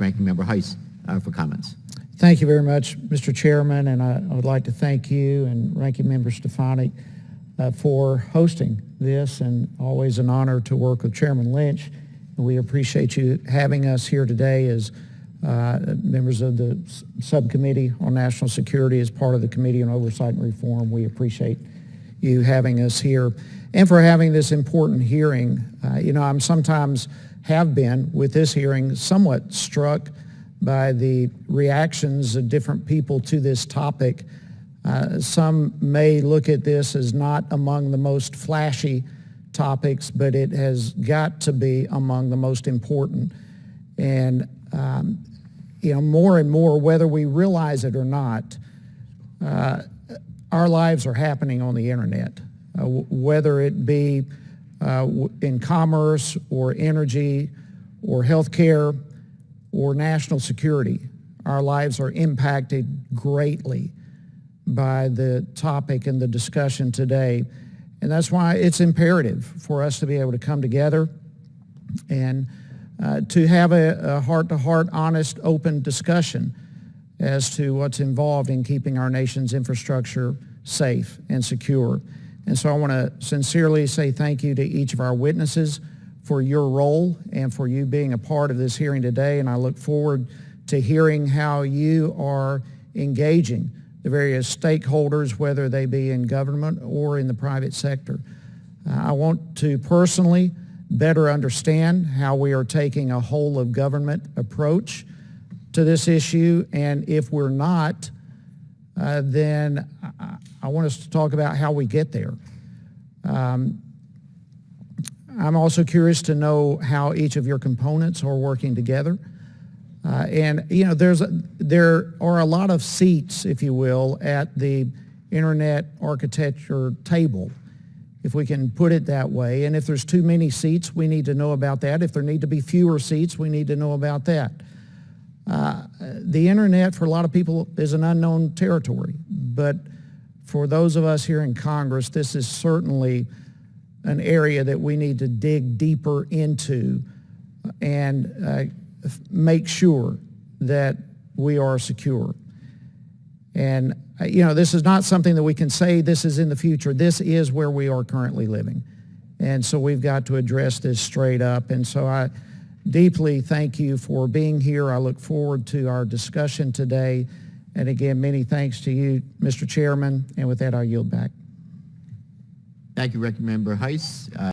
Ranking Member Hice for comments. Thank you very much, Mr. Chairman, and I would like to thank you and Ranking Member Stefanik for hosting this, and always an honor to work with Chairman Lynch. We appreciate you having us here today as members of the Subcommittee on National Security, as part of the Committee on Oversight and Reform. We appreciate you having us here and for having this important hearing. I'm sometimes have been with this hearing somewhat struck by the reactions of different people to this topic. Some may look at this as not among the most flashy topics, but it has got to be among the most important. And more and more, whether we realize it or not, our lives are happening on the internet, whether it be in commerce or energy or healthcare or national security. Our lives are impacted greatly by the topic and the discussion today. And that's why it's imperative for us to be able to come together and to have a heart-to-heart, honest, open discussion as to what's involved in keeping our nation's infrastructure safe and secure. And so I want to sincerely say thank you to each of our witnesses for your role and for you being a part of this hearing today. And I look forward to hearing how you are engaging the various stakeholders, whether they be in government or in the private sector. I want to personally better understand how we are taking a whole of government approach to this issue. And if we're not, then I want us to talk about how we get there. I'm also curious to know how each of your components are working together. There are a lot of seats, if you will, at the internet architecture table, if we can put it that way. And if there's too many seats, we need to know about that. If there need to be fewer seats, we need to know about that. The internet, for a lot of people, is an unknown territory. But for those of us here in Congress, this is certainly an area that we need to dig deeper into and make sure that we are secure. And this is not something that we can say this is in the future. This is where we are currently living. And so we've got to address this straight up. And so I deeply thank you for being here. I look forward to our discussion today. And again, many thanks to you, Mr. Chairman. And with that, I yield back. Thank you, Ranking Member Hice.